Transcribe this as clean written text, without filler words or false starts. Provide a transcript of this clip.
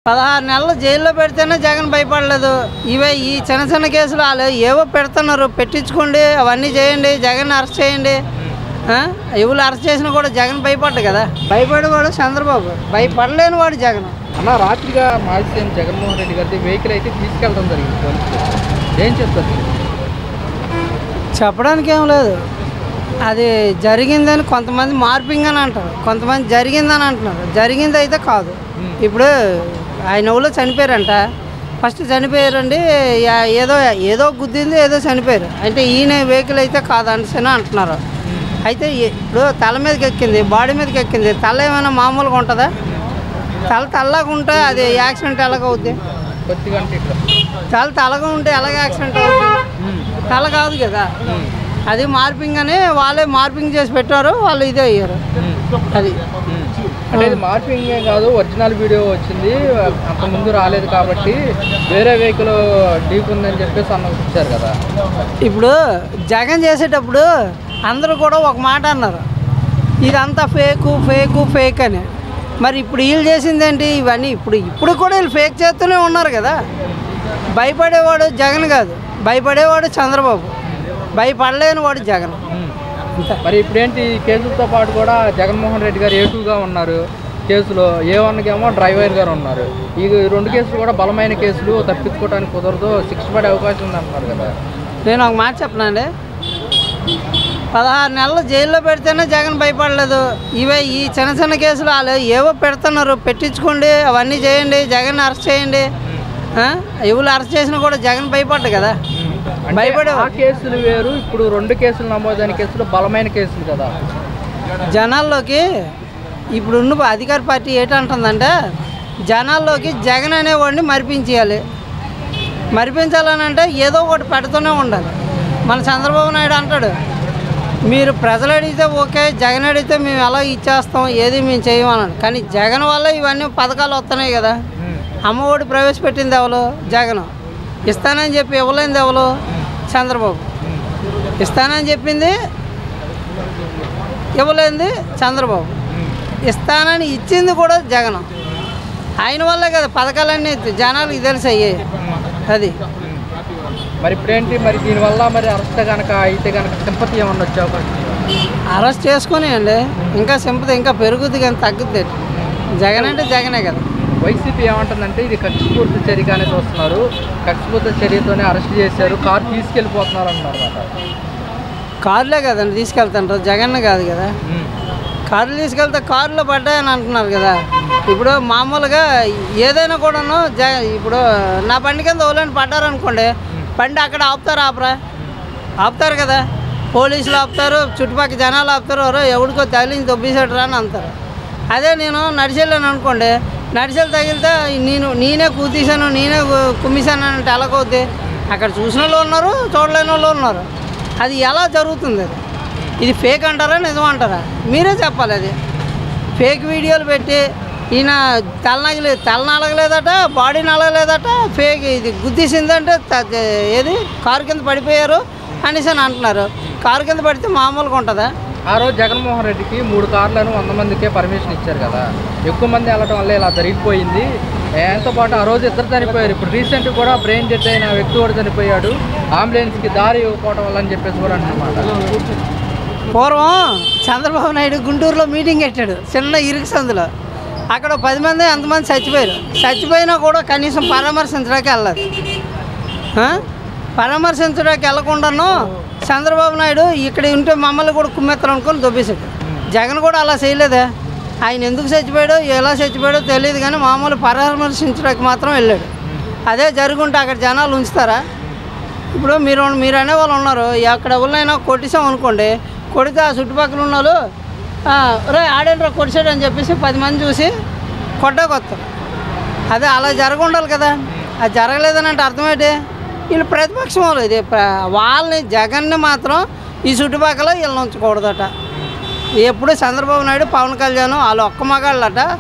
16 నెలలు జైల్లో పెడితేనే జగన్ భయపడలేదు. ఇవే ఈ చిన్న చిన్న కేసులు వాళ్ళు ఏవో పెడుతున్నారు, పెట్టించుకోండి, అవన్నీ చేయండి, జగన్ అరెస్ట్ చేయండి. ఎవరు అరెస్ట్ చేసినా కూడా జగన్ భయపడ్డు కదా. భయపడేవాడు చంద్రబాబు, భయపడలేని వాడు జగన్. అన్న రాత్రిగా మాజీ సీఎం జగన్మోహన్ రెడ్డి గారి వెహికల్ అయితే తీసుకెళ్ళడం జరిగింది. ఏం చెప్తారు? చెప్పడానికి ఏం లేదు. అది జరిగిందని కొంతమంది మార్పింగ్ అని అంటారు, కొంతమంది జరిగిందని అంటున్నారు. జరిగింది అయితే కాదు. ఇప్పుడు ఆయన ఊళ్ళో చనిపోయారంట, ఫస్ట్ చనిపోయారండి, ఏదో ఏదో గుద్దింది, ఏదో చనిపోయారు అంటే ఈయన వెహికల్ అయితే కాదు అనేసి అంటున్నారు. అయితే ఇప్పుడు తల మీదకి ఎక్కింది, బాడీ మీదకి ఎక్కింది, తల ఏమైనా మామూలుగా ఉంటుందా? తల తెల్లగా ఉంటే అది యాక్సిడెంట్ ఎలాగ అవుద్ది? తలగా ఉంటే ఎలాగ యాక్సిడెంట్ అవుతుంది? తల కాదు కదా. అది మార్పింగ్ అని వాళ్ళే మార్పింగ్ చేసి పెట్టారు, వాళ్ళు ఇదే అయ్యారు. అది అంటే మార్పింగ్ కాదు, ఒరిజినల్ వీడియో వచ్చింది, అంత ముందు రాలేదు కాబట్టి వేరే వెహికల్ ఢీకుందని చెప్పేసి అన్నొచ్చారు కదా. ఇప్పుడు జగన్ చేసేటప్పుడు అందరూ కూడా ఒక మాట అన్నారు, ఇదంతా ఫేకు ఫేకు ఫేక్ అని. మరి ఇప్పుడు వీళ్ళు చేసింది ఏంటి? ఇవన్నీ ఇప్పుడు కూడా వీళ్ళు ఫేక్ చేస్తూనే ఉన్నారు కదా. భయపడేవాడు జగన్ కాదు, భయపడేవాడు చంద్రబాబు, భయపడలేని వాడు జగన్. మరి ఇప్పుడేంటి కేసులతో పాటు కూడా జగన్మోహన్ రెడ్డి గారు A2గా ఉన్నారు కేసులో, A1కేమో డ్రైవర్ గారు ఉన్నారు. ఈ 2 కేసులు కూడా బలమైన కేసులు, తప్పించుకోవడానికి కుదరదు, శిక్ష పడే అవకాశం ఉంది అంటున్నారు కదా. నేను ఒక మాట చెప్పనండి, 16 నెలలు జైల్లో పెడితేనే జగన్ భయపడలేదు. ఇవే ఈ చిన్న చిన్న కేసులు వాళ్ళు ఏవో పెడుతున్నారు, పెట్టించుకోండి, అవన్నీ చేయండి, జగన్ అరెస్ట్ చేయండి. ఎవరు అరెస్ట్ చేసినా కూడా జగన్ భయపడ్డు కదా. భయపడే ఆ కేసులు వేరు, ఇప్పుడు 2 కేసులు నమోదైన కేసులు బలమైన కేసులు కదా. జనాల్లోకి ఇప్పుడున్న అధికార పార్టీ ఏంటంటుందంటే, జనాల్లోకి జగన్ అనేవాడిని మరిపించేయాలి. మరిపించాలని అంటే ఏదో ఒకటి పెడుతూనే ఉండాలి. మన చంద్రబాబు నాయుడు అంటాడు, మీరు ప్రజలు అడిగితే ఓకే, జగన్ అడిగితే మేము ఎలా ఇచ్చేస్తాం, ఏది మేము చేయమన్నాడు. కానీ జగన్ వల్ల ఇవన్నీ పథకాలు వస్తున్నాయి కదా. అమ్మఒడి ప్రవేశపెట్టింది ఎవరు? జగన్. ఇస్తానని చెప్పి ఇవ్వలేనిది ఎవరు? చంద్రబాబు. ఇస్తానని చెప్పింది ఇవ్వలేనిది చంద్రబాబు, ఇస్తానని ఇచ్చింది కూడా జగన్. ఆయన వల్లే కదా పథకాలన్నీ జనాలకు తెలిసి అయ్యాయి. అది మరి ఇప్పుడేంటి, మరి దీనివల్ల మరి అరెస్ట్ కనుక అయితే కనుక సింపతి ఏమన్నా వచ్చే అవకాశం? అరెస్ట్ చేసుకుని అండి ఇంకా సింపతి ఇంకా పెరుగుద్ది కానీ తగ్గుద్ది. జగన్ అంటే జగనే కదా. వైసీపీ ఏమంటుందంటే ఇది కక్షపూర్తి చర్యగానే చూస్తున్నారు, కక్షపూర్తి చర్యతోనే అరెస్ట్ చేశారు, కారు తీసుకెళ్ళిపోతున్నారు అంటున్నారు అన్నమాట. కారులే కదండి తీసుకెళ్తుంటారు, జగన్ కాదు కదా. కార్లు తీసుకెళ్తే కారులో పడ్డాయని అంటున్నారు కదా. ఇప్పుడు మామూలుగా ఏదైనా కూడాను ఇప్పుడు నా బండి కింద ఓలని పడ్డారనుకోండి, బండి అక్కడ ఆపుతారా? ఆపుతారు కదా. పోలీసులు ఆపుతారు, చుట్టుపక్కల జనాలు ఆపుతారు, ఎవరికో తగిలించి దొబ్బేసాడు అని అంటారు. అదే నేను నడిచెళ్ళాను అనుకోండి, నడిచెలు తగిలితే నేనే కూతీసాను, నేనే కుమ్మిసాను అంటే ఎలాగవుద్ది? అక్కడ చూసిన వాళ్ళు ఉన్నారు, చూడలేని వాళ్ళు ఉన్నారు. అది ఎలా జరుగుతుంది? అది ఇది ఫేక్ అంటారా నిజం అంటారా? మీరే చెప్పాలి. అది ఫేక్ వీడియోలు పెట్టి ఈయన తల నలగలేదట, బాడీ నలగలేదట, ఫేక్ ఇది గుద్దేసిందంటే ఏది కారు కింద పడిపోయారు అనేసి అని అంటున్నారు. కారు కింద పడితే మామూలుగా ఉంటుందా? ఆ రోజు జగన్మోహన్ రెడ్డికి 3 కార్లను 100 మందికే పర్మిషన్ ఇచ్చారు కదా. ఎక్కువ మంది వెళ్ళడం వల్ల ఇలా జరిగిపోయింది. ఆయనతో పాటు ఆ రోజు 2 చనిపోయారు. ఇప్పుడు రీసెంట్ కూడా బ్రెయిన్ డెత్ అయిన వ్యక్తి కూడా చనిపోయాడు, అంబులెన్స్కి దారి ఇవ్వకపోవడం వల్ల అని చెప్పేసి కూడా అంటున్నమాట. పూర్వం చంద్రబాబు నాయుడు గుంటూరులో మీటింగ్ పెట్టాడు, చిన్న ఇరుకు సందులో. అక్కడ 10 మంది అంతమంది చచ్చిపోయారు. చచ్చిపోయినా కూడా కనీసం పరామర్శించడానికి వెళ్ళదు. పరామర్శించడానికి వెళ్ళకుండాను చంద్రబాబు నాయుడు ఇక్కడ ఉంటే మమ్మల్ని కూడా కుమ్మెత్తలు అనుకొని దొబ్బేశాడు. జగన్ కూడా అలా చేయలేదా? ఆయన ఎందుకు చచ్చిపోయాడో ఎలా చచ్చిపోయాడో తెలియదు, కానీ మామూలు పరామర్శించడానికి మాత్రం వెళ్ళాడు. అదే జరుగుంటే అక్కడ జనాలు ఉంచుతారా? ఇప్పుడు మీరు అనేవాళ్ళు ఉన్నారు, అక్కడ ఎవరినైనా కొట్టిసాం అనుకోండి, కొడితే ఆ చుట్టుపక్కల ఉన్న వాళ్ళు రే ఆడేంట్రా కొడిసాడు అని చెప్పేసి 10 మంది చూసి కొట్టాకొస్తారు. అదే అలా జరగండాలి కదా. అది జరగలేదని అంటే అర్థమేంటి? వీళ్ళు ప్రతిపక్షం వాళ్ళు, ఇది వాళ్ళని జగన్ని మాత్రం ఈ చుట్టుపక్కల వీళ్ళని ఉంచకూడదట. ఎప్పుడు చంద్రబాబు నాయుడు, పవన్ కళ్యాణ్ వాళ్ళు ఒక్క మగాళ్ళట.